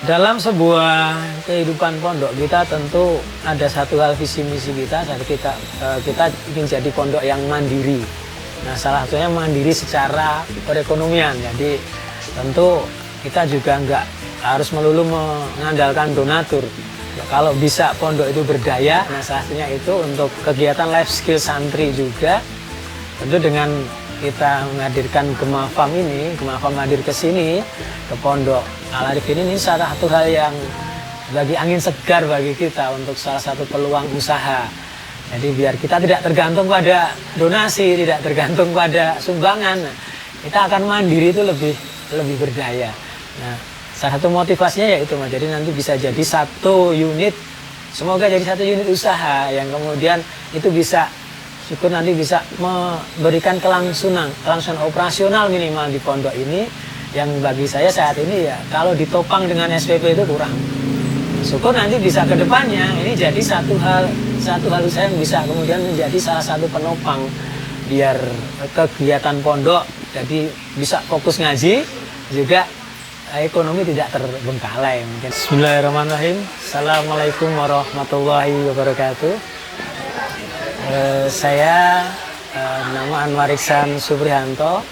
Dalam sebuah kehidupan pondok kita tentu ada satu hal visi misi kita, kita ingin jadi pondok yang mandiri. Nah, salah satunya mandiri secara perekonomian. Jadi tentu kita juga nggak harus melulu mengandalkan donatur. Kalau bisa pondok itu berdaya, nah salah satunya itu untuk kegiatan life skill santri juga. Tentu dengan kita menghadirkan Gema Farm ini, Gema Farm hadir ke sini, ke Pondok Al Arifin ini salah satu hal yang bagi angin segar bagi kita untuk salah satu peluang usaha. Jadi biar kita tidak tergantung pada donasi, tidak tergantung pada sumbangan, kita akan mandiri itu lebih berdaya. Nah, salah satu motivasinya yaitu, jadi nanti bisa jadi satu unit, semoga jadi satu unit usaha yang kemudian itu bisa syukur nanti bisa memberikan kelangsungan operasional minimal di pondok ini, yang bagi saya saat ini ya kalau ditopang dengan SPP itu kurang. Syukur nanti bisa ke depannya ini jadi satu hal usaha yang bisa kemudian menjadi salah satu penopang biar kegiatan pondok jadi bisa fokus ngaji juga ekonomi tidak terbengkalai mungkin. Bismillahirrahmanirrahim. Assalamualaikum warahmatullahi wabarakatuh. Saya nama Anwar Iksan Suprihanto,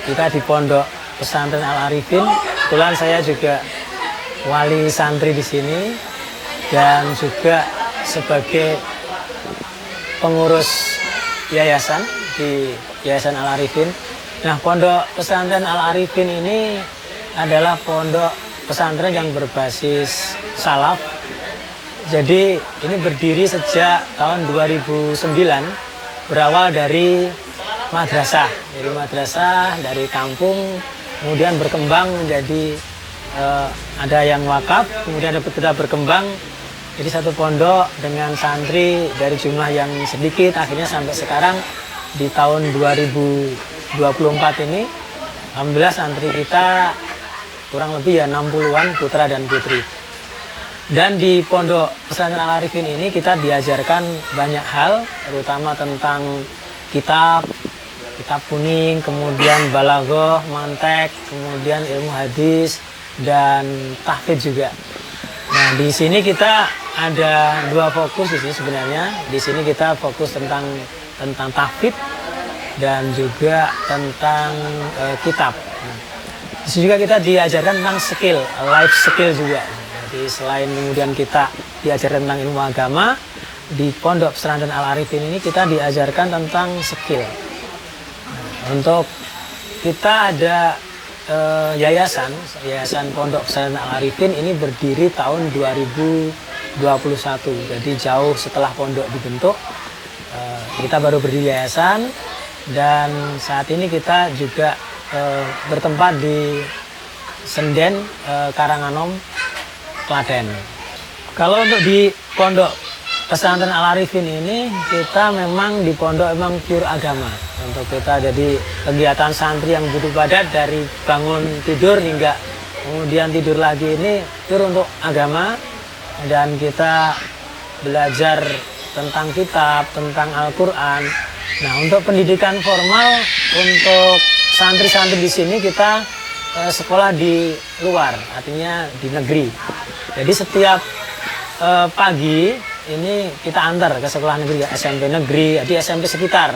kita di Pondok Pesantren Al Arifin. Kebetulan saya juga wali santri di sini dan juga sebagai pengurus yayasan di Yayasan Al Arifin. Nah, Pondok Pesantren Al Arifin ini adalah pondok pesantren yang berbasis salaf. Jadi ini berdiri sejak tahun 2009, berawal dari madrasah. Dari madrasah, dari kampung, kemudian berkembang menjadi ada yang wakaf, kemudian kita berkembang jadi satu pondok dengan santri dari jumlah yang sedikit, akhirnya sampai sekarang di tahun 2024 ini, alhamdulillah santri kita kurang lebih ya 60-an putra dan putri. Dan di Pondok Pesantren Al Arifin ini kita diajarkan banyak hal, terutama tentang kitab kuning, kemudian balaghah, mantek, kemudian ilmu hadis dan tahfidz juga. Nah, di sini kita ada dua fokus di sini sebenarnya. Di sini kita fokus tentang tahfidz dan juga tentang kitab. Nah, di sini juga kita diajarkan tentang skill, life skill juga. Jadi selain kemudian kita diajarkan tentang ilmu agama, di Pondok Pesantren Al Arifin ini kita diajarkan tentang skill. Nah, untuk kita ada yayasan Pondok Pesantren Al Arifin ini berdiri tahun 2021. Jadi jauh setelah pondok dibentuk, kita baru berdiri yayasan dan saat ini kita juga bertempat di Senden, Karanganom, Klaten. Kalau untuk di Pondok Pesantren Al Arifin ini kita memang di pondok memang pure agama. Untuk kita jadi kegiatan santri yang butuh padat dari bangun tidur hingga kemudian tidur lagi ini pure untuk agama, dan kita belajar tentang kitab, tentang Al-Qur'an. Nah, untuk pendidikan formal untuk santri-santri di sini kita sekolah di luar, artinya di negeri. Jadi setiap pagi ini kita antar ke sekolah negeri, SMP negeri, di SMP sekitar.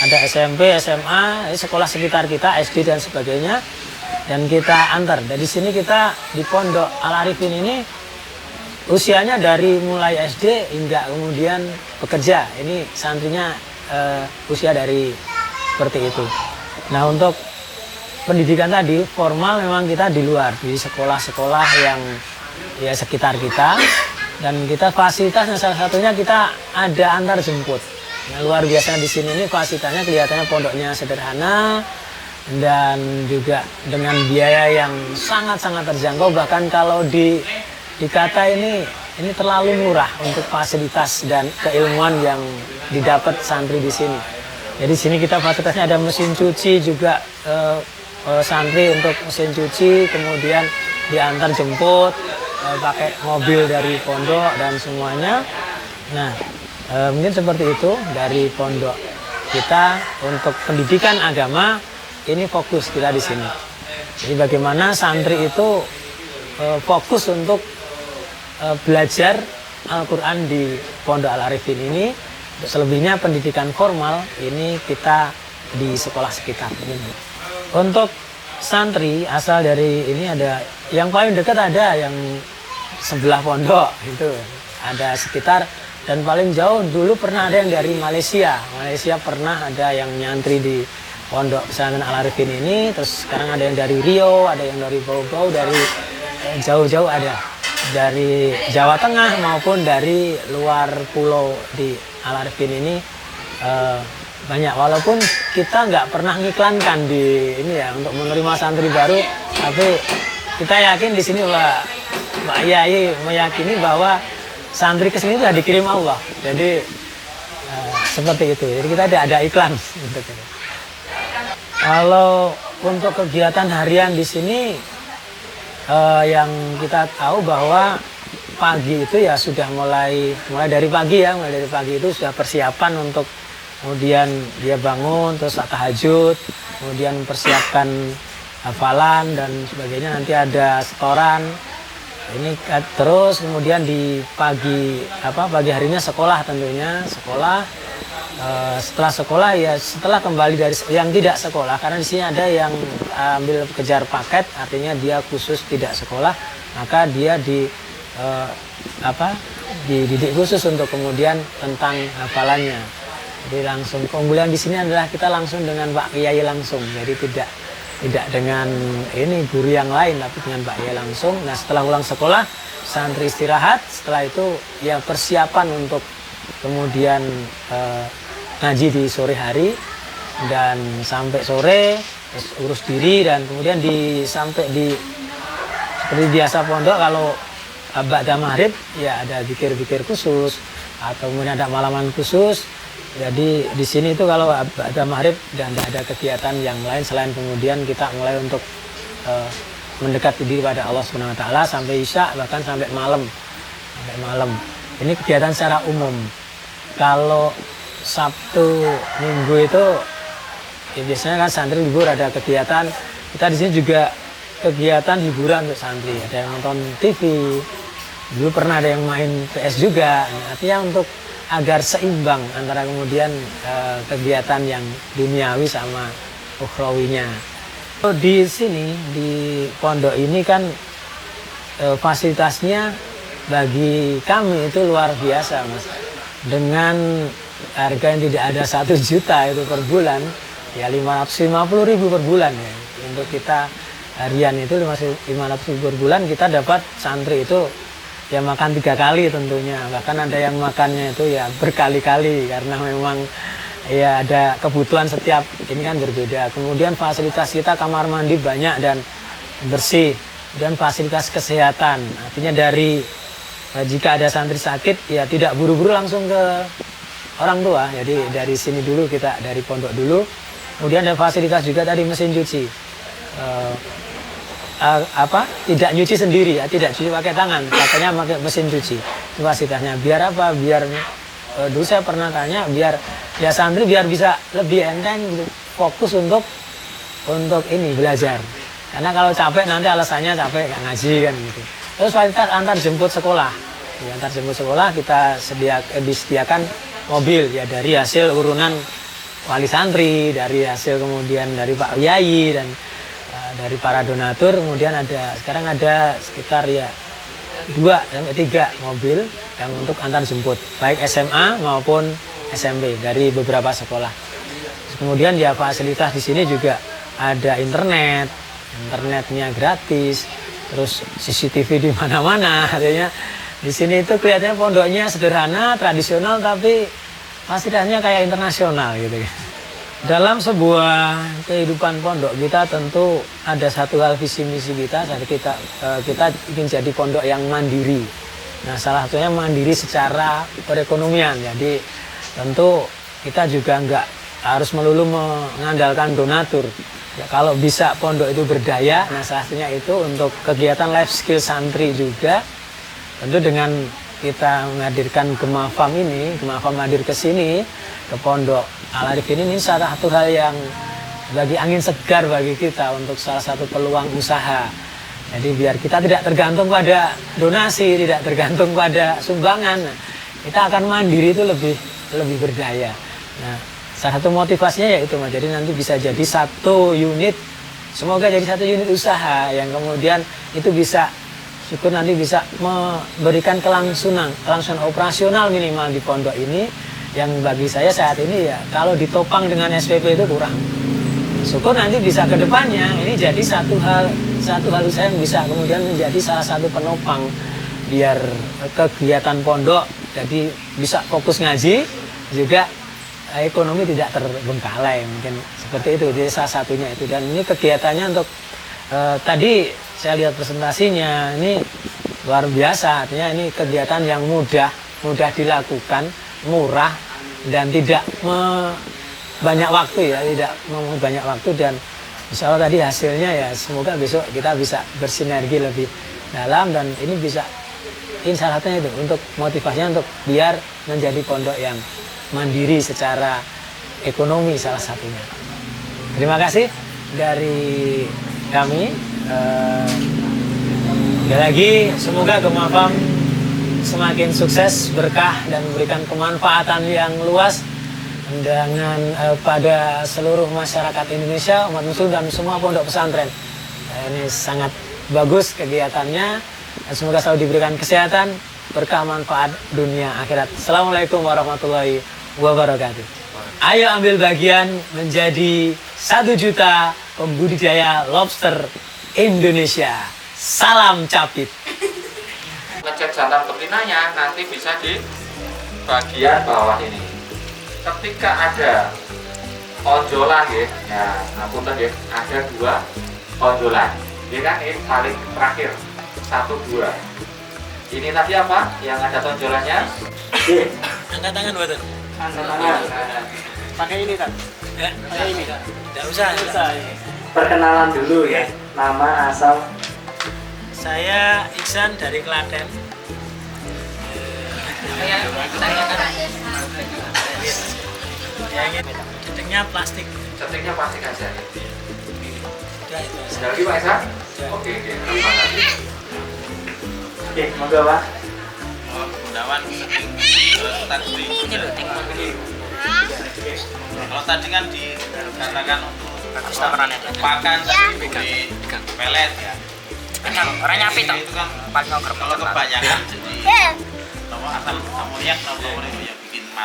Ada SMP, SMA, sekolah sekitar kita, SD dan sebagainya. Dan kita antar. Dari sini kita di Pondok Al Arifin ini usianya dari mulai SD hingga kemudian bekerja. Ini santrinya usia dari seperti itu. Nah, untuk pendidikan tadi formal memang kita di luar, di sekolah-sekolah yang ya sekitar kita, dan kita fasilitasnya salah satunya kita ada antar jemput. Nah, luar biasa di sini ini fasilitasnya kelihatannya pondoknya sederhana dan juga dengan biaya yang sangat-sangat terjangkau, bahkan kalau dikata ini terlalu murah untuk fasilitas dan keilmuan yang didapat santri di sini. Jadi sini kita fasilitasnya ada mesin cuci juga, santri untuk mesin cuci, kemudian diantar jemput pakai mobil dari pondok dan semuanya. Nah, mungkin seperti itu dari pondok kita untuk pendidikan agama, ini fokus kita di sini. Jadi bagaimana santri itu fokus untuk belajar Al-Quran di Pondok Al-Arifin ini. Selebihnya pendidikan formal ini kita di sekolah sekitar ini. Untuk santri asal dari ini ada yang paling dekat, ada yang sebelah pondok itu ada sekitar, dan paling jauh dulu pernah ada yang dari Malaysia pernah ada yang nyantri di Pondok Pesantren Al-Arifin ini. Terus sekarang ada yang dari Riau, ada yang dari Bau-Bau, dari jauh-jauh ada dari Jawa Tengah maupun dari luar pulau di Al-Arifin ini banyak. Walaupun kita nggak pernah ngiklankan di ini ya untuk menerima santri baru, tapi kita yakin di sini Pak Yai meyakini bahwa santri kesini sudah dikirim Allah. Jadi seperti itu. Jadi kita tidak ada iklan untuk itu. Kalau untuk kegiatan harian di sini yang kita tahu bahwa pagi itu ya sudah mulai dari pagi ya, mulai dari pagi itu sudah persiapan untuk kemudian dia bangun terus tahajud, kemudian mempersiapkan hafalan dan sebagainya, nanti ada setoran. Ini terus kemudian di pagi harinya sekolah, tentunya sekolah. Setelah sekolah ya setelah kembali dari yang tidak sekolah, karena di sini ada yang ambil kejar paket, artinya dia khusus tidak sekolah, maka dia dididik khusus untuk kemudian tentang hafalannya. Jadi langsung keunggulan di sini adalah kita langsung dengan Pak Kiai langsung, jadi tidak dengan ini guru yang lain, tapi dengan Pak Kiai langsung. Nah setelah pulang sekolah santri istirahat, setelah itu ya persiapan untuk kemudian ngaji di sore hari, dan sampai sore terus urus diri, dan kemudian seperti biasa pondok kalau ba'da maghrib ya ada zikir-zikir khusus atau kemudian ada malaman khusus. Jadi di sini itu kalau ba'da maghrib dan tidak ada kegiatan yang lain selain kemudian kita mulai untuk mendekati diri pada Allah Subhanahu wa taala sampai isya, bahkan sampai malam. Ini kegiatan secara umum. Kalau Sabtu Minggu itu ya biasanya kan santri libur, ada kegiatan. Kita di sini juga kegiatan hiburan untuk santri, ada yang nonton TV, dulu pernah ada yang main PS juga. Artinya untuk agar seimbang antara kemudian kegiatan yang duniawi sama ukhrawinya. Di sini di pondok ini kan fasilitasnya bagi kami itu luar biasa, Mas. Dengan harga yang tidak ada 1 juta itu per bulan, ya 550.000 per bulan ya. Untuk kita harian itu 550.000 per bulan, kita dapat santri itu ya makan 3 kali tentunya. Bahkan ada yang makannya itu ya berkali-kali, karena memang ya ada kebutuhan setiap ini kan berbeda. Kemudian fasilitas kita kamar mandi banyak dan bersih, dan fasilitas kesehatan. Artinya dari jika ada santri sakit ya tidak buru-buru langsung ke orang tua. Jadi dari sini dulu, kita dari pondok dulu. Kemudian ada fasilitas juga tadi mesin cuci. Tidak nyuci sendiri ya, tidak cuci pakai tangan, pakainya pakai mesin cuci. Itu fasilitasnya. Biar apa? Biar dulu saya pernah tanya, biar ya santri biar bisa lebih enteng fokus untuk ini belajar. Karena kalau capek nanti alasannya capek nggak ngaji kan gitu. Terus fasilitas antar jemput sekolah. Ya, antar jemput sekolah kita disediakan mobil ya, dari hasil urunan wali santri, dari hasil kemudian dari Pak Yai dan dari para donatur. Kemudian sekarang ada sekitar ya 2-3 mobil yang untuk antar jemput, baik SMA maupun SMP dari beberapa sekolah. Kemudian ya fasilitas di sini juga ada internetnya gratis, terus CCTV di mana-mana. Artinya di sini itu kelihatannya pondoknya sederhana, tradisional, tapi fasilitasnya kayak internasional gitu. Dalam sebuah kehidupan pondok kita tentu ada satu hal visi misi kita ingin jadi pondok yang mandiri. Nah, salah satunya mandiri secara perekonomian. Jadi tentu kita juga nggak harus melulu mengandalkan donatur. Ya, kalau bisa pondok itu berdaya, nah salah satunya itu untuk kegiatan life skill santri juga. Tentu dengan kita menghadirkan Gemafam hadir ke sini, ke Pondok Al-Arifin ini salah satu hal yang bagi angin segar bagi kita untuk salah satu peluang usaha. Jadi biar kita tidak tergantung pada donasi, tidak tergantung pada sumbangan, kita akan mandiri itu lebih berdaya. Nah, salah satu motivasinya yaitu Mas, jadi nanti bisa jadi satu unit, semoga jadi satu unit usaha yang kemudian itu bisa syukur nanti bisa memberikan kelangsungan operasional minimal di pondok ini, yang bagi saya saat ini ya kalau ditopang dengan SPP itu kurang. Syukur nanti bisa ke depannya ini jadi satu hal usaha yang bisa kemudian menjadi salah satu penopang biar kegiatan pondok jadi bisa fokus ngaji, juga ekonomi tidak terbengkalai, mungkin seperti itu. Jadi salah satunya itu, dan ini kegiatannya untuk tadi saya lihat presentasinya ini luar biasa, artinya ini kegiatan yang mudah dilakukan, murah dan tidak banyak waktu ya, tidak mau banyak waktu, dan insya Allah tadi hasilnya ya semoga besok kita bisa bersinergi lebih dalam, dan ini bisa salah satunya itu untuk motivasinya untuk biar menjadi pondok yang mandiri secara ekonomi salah satunya. Terima kasih dari kami. Sekali lagi semoga Gema Farm semakin sukses, berkah dan memberikan kemanfaatan yang luas dengan pada seluruh masyarakat Indonesia, umat muslim dan semua pondok pesantren. Ini sangat bagus kegiatannya. Semoga selalu diberikan kesehatan, berkah, manfaat dunia akhirat. Assalamualaikum warahmatullahi wabarakatuh. Ayo ambil bagian menjadi 1 juta pembudidaya lobster Indonesia. Salam capit. Ngecek jantan betinanya nanti bisa di bagian bawah ini. Ketika ada onjolan ya, ngapunten ya, ada 2 onjolan. Ya kan ini paling terakhir 1, 2. Ini tadi apa? Yang ada tonjolannya? Angkat tangan buat. Angkat tangan. Pakai ini kan? Ya, Pakai ini kan? tidak usah. Perkenalan dulu ya, nama asal. Saya Iksan dari Klaten. Ceteknya plastik. Ceteknya plastik aja. Udah itu. Ada lagi Pak Esa? Ya. Oke, terima kasih. Oke, monggo Pak. Gunawan tadi kalau tadi kan dikatakan untuk pakan tadi di pelet ya. Orang nyapi toh. Itu kan Pas ngoker kalau kebanyakan jadi asal amoniak atau